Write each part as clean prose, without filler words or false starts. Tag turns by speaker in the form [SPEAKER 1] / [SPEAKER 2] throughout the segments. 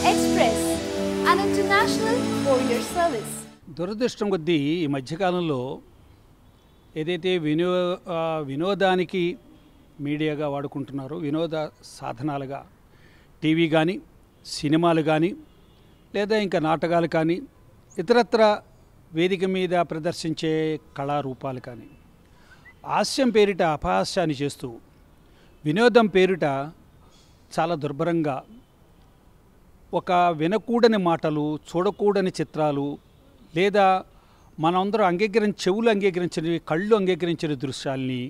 [SPEAKER 1] Express, an international courier service.
[SPEAKER 2] దురదృష్టం కొద్దీ ఈ మధ్యకాలంలో ఏదైతే వినోదానికి మీడియాగా వాడుకుంటున్నారో, వినోద సాధనాలుగా టీవీ కానీ, సినిమాలు కానీ, లేదా ఇంకా నాటకాలు కానీ, ఇతరత్ర వేదిక మీద ప్రదర్శించే కళారూపాలు కానీ, హాస్యం పేరిట అపహాస్యాన్ని చేస్తూ, వినోదం పేరిట చాలా దుర్భరంగా ఒక వినకూడని మాటలు, చూడకూడని చిత్రాలు, లేదా మనందరం చెవులు అంగీకరించినవి, కళ్ళు అంగీకరించిన దృశ్యాల్ని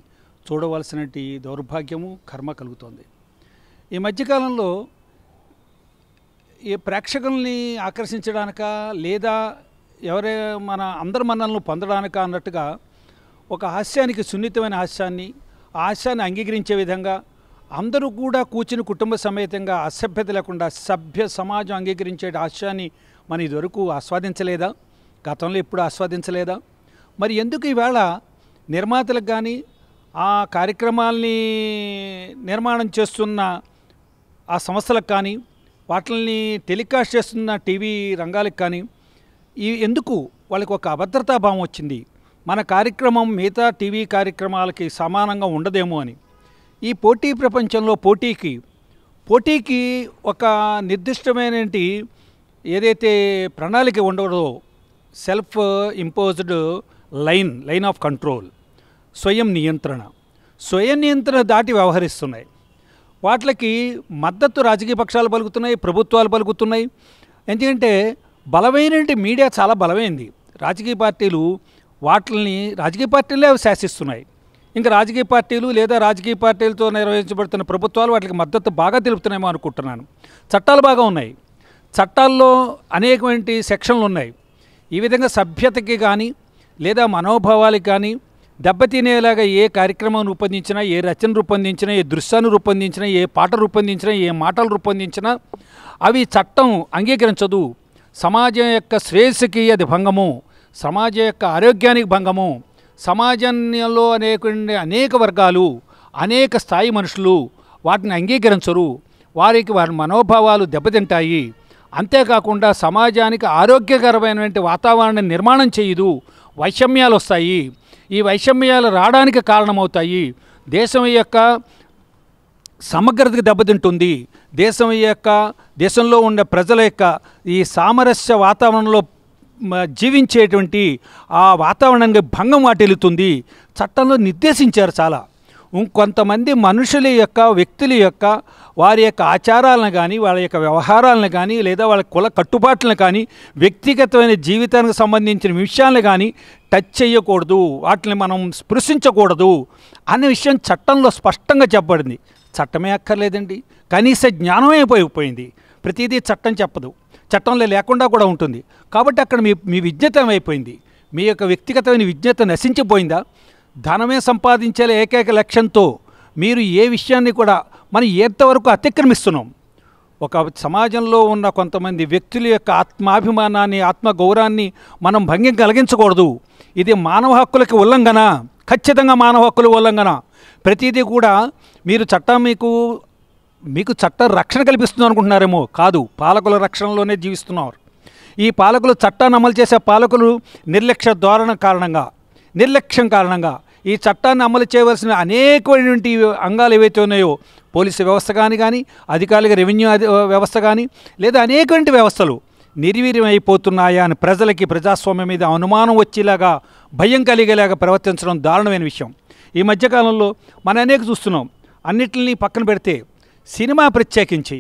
[SPEAKER 2] చూడవలసినటి దౌర్భాగ్యము, కర్మ కలుగుతోంది. ఈ మధ్యకాలంలో ఈ ప్రేక్షకుల్ని ఆకర్షించడానిక, లేదా అందరి మన్నలను పొందడానిక అన్నట్టుగా ఒక హాస్యానికి, సున్నితమైన హాస్యాన్ని, ఆ హాస్యాన్ని అంగీకరించే విధంగా అందరూ కూడా కూర్చుని కుటుంబ సమేతంగా అసభ్యత లేకుండా సభ్య సమాజం అంగీకరించే హాస్యాన్ని మనం ఇదివరకు ఆస్వాదించలేదా? గతంలో ఎప్పుడు ఆస్వాదించలేదా? మరి ఎందుకు ఈవేళ నిర్మాతలకు కానీ, ఆ కార్యక్రమాల్ని నిర్మాణం చేస్తున్న ఆ సంస్థలకు కానీ, వాటిని టెలికాస్ట్ చేస్తున్న టీవీ రంగాలకు కానీ ఎందుకు వాళ్ళకి ఒక అభద్రతాభావం వచ్చింది? మన కార్యక్రమం మిగతా టీవీ కార్యక్రమాలకి సమానంగా ఉండదేమో అని. ఈ పోటీ ప్రపంచంలో పోటీకి ఒక నిర్దిష్టమైన ఏదైతే ప్రణాళిక ఉండదో, self imposed line of control, స్వయం నియంత్రణ దాటి వ్యవహరిస్తున్నాయి. వాటికి మద్దతు రాజకీయ పక్షాలు పలుకుతున్నాయి, ప్రభుత్వాలు పలుకుతున్నాయి. ఎందుకంటే బలమైన మీడియా చాలా బలమైంది. రాజకీయ పార్టీలే శాసిస్తున్నాయి. ఇంకా రాజకీయ పార్టీలు లేదా రాజకీయ పార్టీలతో నిర్వహించబడుతున్న ప్రభుత్వాలు వాటికి మద్దతు బాగా తెలుపుతున్నాయేమో అనుకుంటున్నాను. చట్టాలు బాగా ఉన్నాయి, చట్టాల్లో అనేకమైన సెక్షన్లు ఉన్నాయి. ఈ విధంగా సభ్యతకి కానీ, లేదా మనోభావాలకి కానీ దెబ్బతినేలాగా ఏ కార్యక్రమం రూపొందించినా, ఏ రచన రూపొందించినా, ఏ దృశ్యాన్ని రూపొందించినా, ఏ పాట రూపొందించినా, ఏ మాటలు రూపొందించినా అవి చట్టం అంగీకరించదు. సమాజం యొక్క శ్రేయస్సుకి అది భంగము, సమాజం యొక్క ఆరోగ్యానికి భంగము. సమాజంలో అనేక వర్గాలు, అనేక స్థాయి మనుషులు వాటిని అంగీకరించరు. వారి మనోభావాలు దెబ్బతింటాయి. అంతేకాకుండా సమాజానికి ఆరోగ్యకరమైనటువంటి వాతావరణాన్ని నిర్మాణం చేయదు. వైషమ్యాలు వస్తాయి. ఈ వైషమ్యాలు రావడానికి కారణమవుతాయి. దేశం యొక్క సమగ్రతకి దెబ్బతింటుంది. దేశంలో ఉండే ప్రజల యొక్క ఈ సామరస్య వాతావరణంలో జీవించేటువంటి ఆ వాతావరణానికి భంగం వాటిల్లుతుంది. చట్టంలో నిర్దేశించారు చాలా. కొంతమంది మనుషుల యొక్క, వ్యక్తుల యొక్క, వారి యొక్క ఆచారాలను కానీ, వాళ్ళ యొక్క వ్యవహారాలను కానీ, లేదా వాళ్ళ కుల కట్టుబాట్లను కానీ, వ్యక్తిగతమైన జీవితానికి సంబంధించిన విషయాలను కానీ టచ్ చేయకూడదు, వాటిని మనం స్పృశించకూడదు అనే విషయం చట్టంలో స్పష్టంగా చెప్పబడింది. చట్టమే అక్కర్లేదండి, కనీస జ్ఞానమే అయిపోయింది. ప్రతిదీ చట్టం చెప్పదు, చట్టంలో లేకుండా కూడా ఉంటుంది. కాబట్టి అక్కడ మీ విజ్ఞత ఏమైపోయింది? మీ యొక్క వ్యక్తిగతమైన విజ్ఞత నశించిపోయిందా? ధనమే సంపాదించే ఏకైక లక్ష్యంతో మీరు ఏ విషయాన్ని కూడా మనం ఎంతవరకు అతిక్రమిస్తున్నాం? ఒక సమాజంలో ఉన్న కొంతమంది వ్యక్తుల యొక్క ఆత్మాభిమానాన్ని, ఆత్మగౌరవాన్ని మనం భంగం కలిగించకూడదు. ఇది మానవ హక్కులకి ఉల్లంఘన, ఖచ్చితంగా మానవ హక్కుల ఉల్లంఘన. ప్రతిదీ కూడా మీరు చట్టం మీకు చట్టం రక్షణ కల్పిస్తుంది అనుకుంటున్నారేమో, కాదు. పాలకుల రక్షణలోనే జీవిస్తున్నారు. ఈ పాలకులు, చట్టాన్ని అమలు చేసే పాలకులు నిర్లక్ష్యం కారణంగా ఈ చట్టాన్ని అమలు చేయవలసిన అనేకమైనటువంటి అంగాలు ఏవైతే ఉన్నాయో, పోలీసు వ్యవస్థ కానీ, అధికారుల రెవెన్యూ వ్యవస్థ కానీ, లేదా అనేకమైన వ్యవస్థలు నిర్వీర్యం అయిపోతున్నాయా అని ప్రజలకి, ప్రజాస్వామ్యం మీద అనుమానం వచ్చేలాగా, భయం కలిగేలాగా ప్రవర్తించడం దారుణమైన విషయం. ఈ మధ్యకాలంలో మనం అనేక చూస్తున్నాం. అన్నిటిని పక్కన పెడితే సినిమా ప్రత్యేకించి,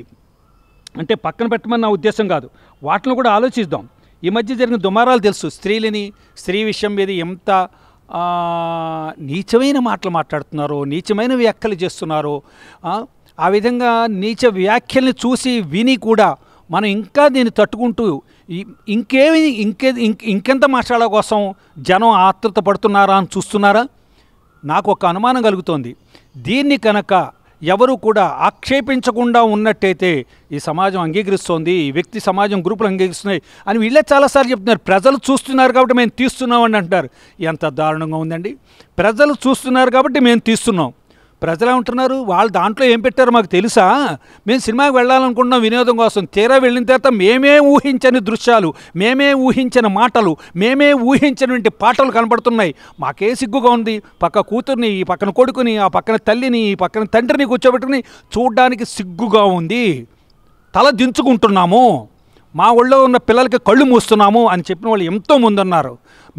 [SPEAKER 2] అంటే పక్కన పెట్టమని నా ఉద్దేశం కాదు, వాటిని కూడా ఆలోచిద్దాం. ఈ మధ్య జరిగిన దుమారాలు తెలుసు. స్త్రీ విషయం మీద ఎంత నీచమైన మాటలు మాట్లాడుతున్నారో, నీచమైన వ్యాఖ్యలు చేస్తున్నారో, ఆ విధంగా నీచ వ్యాఖ్యల్ని చూసి విని కూడా మనం ఇంకా దీన్ని తట్టుకుంటూ ఇంకెంత మాట్లాడే కోసం జనం ఆతృత పడుతున్నారా అని చూస్తున్నారా? నాకు ఒక అనుమానం కలుగుతోంది. దీన్ని కనుక ఎవరు కూడా ఆక్షేపించకుండా ఉన్నట్టయితే ఈ సమాజం అంగీకరిస్తోంది, ఈ వ్యక్తి సమాజం గ్రూపులు అంగీకరిస్తున్నాయి అని వీళ్ళే చాలాసార్లు చెప్తున్నారు. ప్రజలు చూస్తున్నారు కాబట్టి మేము తీస్తున్నామని అంటారు. ఎంత దారుణంగా ఉందండి! ప్రజలు చూస్తున్నారు కాబట్టి మేము తీస్తున్నాం. ప్రజలు ఏమంటున్నారు, వాళ్ళు దాంట్లో ఏం పెట్టారో మాకు తెలుసా, మేము సినిమాకి వెళ్ళాలనుకుంటున్నాం వినోదం కోసం, తీరా వెళ్ళిన తర్వాత మేమే ఊహించని దృశ్యాలు, మేమే ఊహించిన మాటలు, మేమే ఊహించినటువంటి పాటలు కనబడుతున్నాయి. మాకే సిగ్గుగా ఉంది. పక్క కూతుర్ని, ఈ పక్కన కొడుకుని, ఆ పక్కన తల్లిని, ఈ పక్కన తండ్రిని కూర్చోబెట్టుకుని చూడ్డానికి సిగ్గుగా ఉంది, తల దించుకుంటున్నాము, మా ఒళ్ళో ఉన్న పిల్లలకి కళ్ళు మూస్తున్నాము అని చెప్పిన వాళ్ళు ఎంతోమంది ఉన్నారు.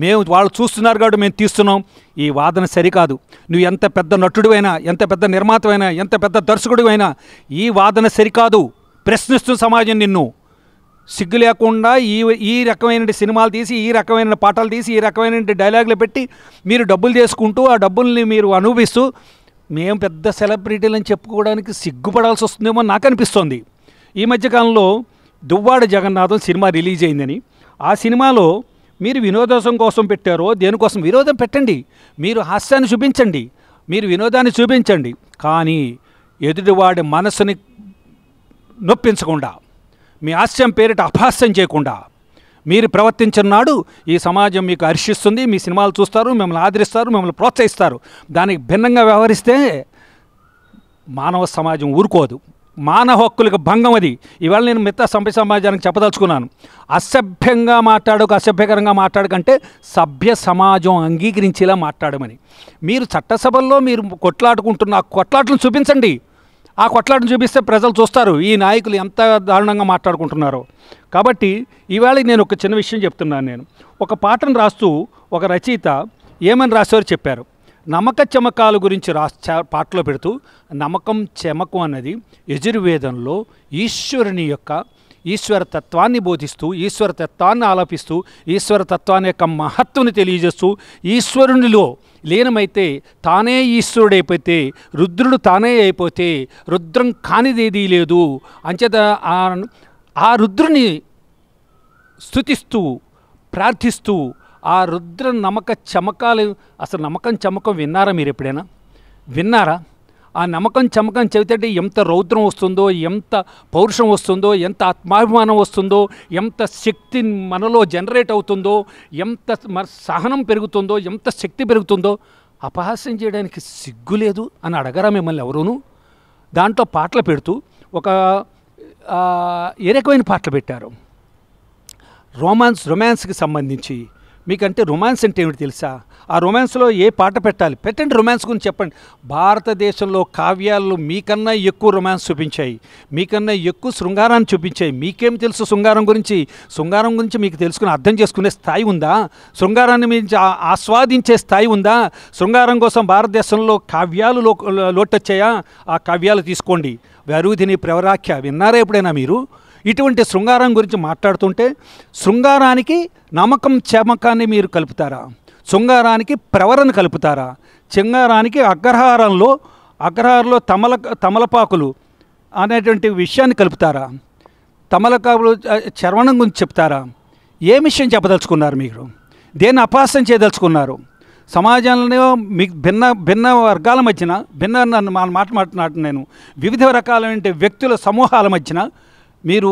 [SPEAKER 2] మేము వాళ్ళు చూస్తున్నారు కాబట్టి మేము తీస్తున్నాం. ఈ వాదన సరికాదు. నువ్వు ఎంత పెద్ద నటుడివైనా, ఎంత పెద్ద నిర్మాతమైనా, ఎంత పెద్ద దర్శకుడివైనా ఈ వాదన సరికాదు. ప్రశ్నిస్తున్న సమాజం నిన్ను. సిగ్గు లేకుండా ఈ రకమైన సినిమాలు తీసి, ఈ రకమైన పాటలు తీసి, ఈ రకమైన డైలాగులు పెట్టి మీరు డబ్బులు చేసుకుంటూ ఆ డబ్బుల్ని మీరు అనుభవిస్తూ మేము పెద్ద సెలబ్రిటీలని చెప్పుకోవడానికి సిగ్గుపడాల్సి వస్తుందేమో నాకు అనిపిస్తోంది. ఈ మధ్యకాలంలో దువ్వాడ జగన్నాథం సినిమా రిలీజ్ అయిందని, ఆ సినిమాలో మీరు వినోదం కోసం పెట్టారో దేనికోసం, వినోదం పెట్టండి, మీరు హాస్యాన్ని చూపించండి, మీరు వినోదాన్ని చూపించండి, కానీ ఎదుటివాడి మనసుని నొప్పించకుండా, మీ హాస్యం పేరిట అపహాస్యం చేయకుండా మీరు ప్రవర్తించిన నాడు ఈ సమాజం మీకు హర్షిస్తుంది, మీ సినిమాలు చూస్తారు, మిమ్మల్ని ఆదరిస్తారు, మిమ్మల్ని ప్రోత్సహిస్తారు. దానికి భిన్నంగా వ్యవహరిస్తే మానవ సమాజం ఊరుకోదు. మానవ హక్కులకు భంగం అది. ఇవాళ నేను మిగతా సమాజానికి చెప్పదలుచుకున్నాను. అసభ్యంగా అసభ్యకరంగా మాట్లాడకంటే సభ్య సమాజం అంగీకరించేలా మాట్లాడమని. మీరు చట్టసభల్లో మీరు కొట్లాడుకుంటున్న ఆ కొట్లాటలను చూపించండి. ఆ కొట్లాటను చూపిస్తే ప్రజలు చూస్తారు ఈ నాయకులు ఎంత దారుణంగా మాట్లాడుకుంటున్నారో. కాబట్టి ఇవాళ నేను ఒక చిన్న విషయం చెప్తున్నాను. నేను ఒక పాటను రాస్తూ ఒక రచయిత ఏమని రాసేవారు చెప్పారు. నమ్మక చమకాల గురించి పాటలో పెడుతూ, నమ్మకం చమకం అన్నది యజుర్వేదంలో ఈశ్వరుని యొక్క ఈశ్వరతత్వాన్ని బోధిస్తూ, ఈశ్వరతత్వాన్ని ఆలాపిస్తూ, ఈశ్వరతత్వాన్ని యొక్క మహత్తుని తెలియజేస్తూ, ఈశ్వరునిలో లీనమైతే తానే ఈశ్వరుడైపోతే, రుద్రుడు తానే అయిపోతే రుద్రం కానిదేదీ లేదు. అంచేత ఆ రుద్రుని స్తుతిస్తూ ప్రార్థిస్తూ ఆ రుద్ర నమ్మక చమకాలు, అసలు నమ్మకం చమకం విన్నారా మీరు ఎప్పుడైనా? విన్నారా? ఆ నమ్మకం చమకం చెబితే ఎంత రౌద్రం వస్తుందో, ఎంత పౌరుషం వస్తుందో, ఎంత ఆత్మాభిమానం వస్తుందో, ఎంత శక్తి మనలో జనరేట్ అవుతుందో, ఎంత సహనం పెరుగుతుందో, ఎంత శక్తి పెరుగుతుందో. అపహాస్యం చేయడానికి సిగ్గు లేదు అని అడగరా మిమ్మల్ని ఎవరూను? దాంట్లో పాటలు పెడుతూ ఒక ఏ రకమైన పాటలు పెట్టారు, రొమాన్స్కి సంబంధించి. మీకంటే రొమాన్స్ అంటే ఏమిటి తెలుసా? ఆ రొమాన్స్లో ఏ పాట పెట్టాలి, పెట్టండి, రొమాన్స్ గురించి చెప్పండి. భారతదేశంలో కావ్యాలు మీకన్నా ఎక్కువ రొమాన్స్ చూపించాయి, మీకన్నా ఎక్కువ శృంగారాన్ని చూపించాయి. మీకేం తెలుసు శృంగారం గురించి? శృంగారం గురించి మీకు తెలుసుకుని అర్థం చేసుకునే స్థాయి ఉందా? శృంగారాన్ని మించి ఆస్వాదించే స్థాయి ఉందా? శృంగారం కోసం భారతదేశంలో కావ్యాలు లోటొచ్చాయా? ఆ కావ్యాలు తీసుకోండి. వరుధిని ప్రవరాఖ్య విన్నారా ఎప్పుడైనా మీరు? ఇటువంటి శృంగారం గురించి మాట్లాడుతుంటే శృంగారానికి నమ్మకం చమకాన్ని మీరు కలుపుతారా? శృంగారానికి ప్రవరను కలుపుతారా? శృంగారానికి అగ్రహారంలో తమలపాకులు అనేటువంటి విషయాన్ని కలుపుతారా? తమలపాకులు చర్వణం గురించి చెప్తారా? ఏ విషయం చెప్పదలుచుకున్నారు మీరు? దేన్ని అపహాస్యం చేయదలుచుకున్నారు? సమాజంలో మీకు భిన్న వర్గాల మధ్యన నేను వివిధ రకాలైన వ్యక్తుల సమూహాల మధ్యన మీరు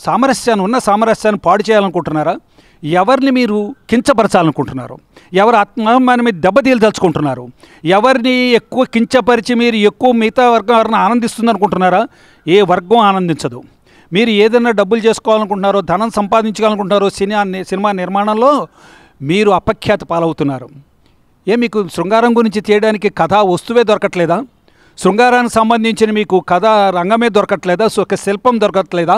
[SPEAKER 2] సామరస్యాన్ని పాడు చేయాలనుకుంటున్నారా? ఎవరిని మీరు కించపరచాలనుకుంటున్నారు? ఎవరు ఆత్మాభిమానం మీద దెబ్బతీయదలుచుకుంటున్నారు? ఎవరిని ఎక్కువ కించపరిచి మీరు ఎక్కువ మిగతా వర్గం ఎవరిని ఆనందిస్తుందనుకుంటున్నారా? ఏ వర్గం ఆనందించదు. మీరు ఏదైనా డబ్బులు చేసుకోవాలనుకుంటున్నారో, ధనం సంపాదించాలనుకుంటున్నారో, సినిమా నిర్మాణంలో మీరు అపఖ్యాత పాలవుతున్నారు. మీకు శృంగారం గురించి చేయడానికి కథా వస్తువే దొరకట్లేదా? శృంగారానికి సంబంధించిన మీకు కథ రంగమే దొరకట్లేదా? ఒక శిల్పం దొరకట్లేదా?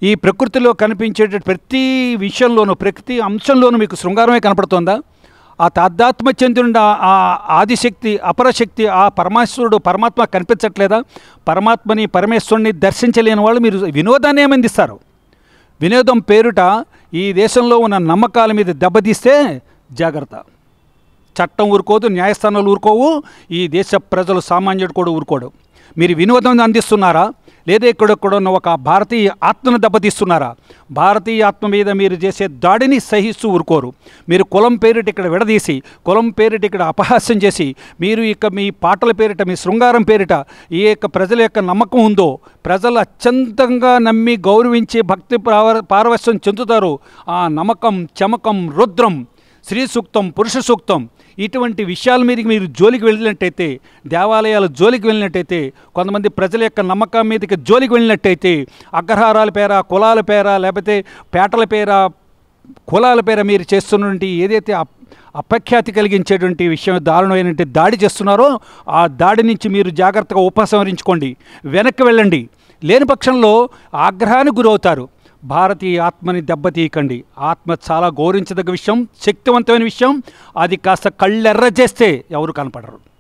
[SPEAKER 2] ఈ ప్రకృతిలో కనిపించే ప్రతి విషయంలోనూ, ప్రతి అంశంలోనూ మీకు శృంగారమే కనపడుతుందా? ఆ తాదాత్మ చెందిన ఆ ఆదిశక్తి, అపరశక్తి, ఆ పరమాత్మ కనిపించట్లేదా? పరమాత్మని, పరమేశ్వరుని దర్శించలేని వాళ్ళు మీరు వినోదాన్ని ఏమందిస్తారు? వినోదం పేరుట ఈ దేశంలో ఉన్న నమ్మకాల మీద దెబ్బతీస్తే జాగ్రత్త. చట్టం ఊరుకోదు, న్యాయస్థానాలు ఊరుకోవు, ఈ దేశ ప్రజలు సామాన్యుడు కూడా ఊరుకోడు. మీరు వినోదం అందిస్తున్నారా, లేదా ఇక్కడెక్కడ ఉన్న ఒక భారతీయ ఆత్మను దెబ్బతీస్తున్నారా? భారతీయ ఆత్మ మీద మీరు చేసే దాడిని సహిస్తూ ఊరుకోరు. మీరు కులం పేరిట ఇక్కడ విడదీసి, కులం పేరిట ఇక్కడ అపహాస్యం చేసి, మీరు ఇక మీ పాటల పేరిట, మీ శృంగారం పేరిట ఈ యొక్క ప్రజల యొక్క నమ్మకం ఉందో, ప్రజలు అత్యంతంగా నమ్మి గౌరవించి భక్తి పారవశ్యం చెందుతారు. ఆ నమ్మకం చమకం రుద్రం, శ్రీ సూక్తం, పురుష సూక్తం, ఇటువంటి విషయాల మీదకి మీరు జోలికి వెళ్ళినట్టయితే, దేవాలయాల జోలికి వెళ్ళినట్టయితే, కొంతమంది ప్రజల యొక్క నమ్మకం మీదకి జోలికి వెళ్ళినట్టయితే, అగ్రహారాల పేర, కులాల పేర, లేకపోతే పేటల పేర, కులాల పేర మీరు చేస్తున్నటువంటి ఏదైతే అపఖ్యాతి కలిగించేటువంటి విషయం, దారుణమైనటువంటి దాడి చేస్తున్నారో ఆ దాడి నుంచి మీరు జాగ్రత్తగా ఉపసంహరించుకోండి, వెనక్కి వెళ్ళండి. లేని పక్షంలో ఆగ్రహానికి గురవుతారు. భారతీయ ఆత్మని దెబ్బతీయకండి. ఆత్మ చాలా గౌరవించదగ్గ విషయం, శక్తివంతమైన విషయం. అది కాస్త కళ్ళెర్ర చేస్తే ఎవరు కనపడరు.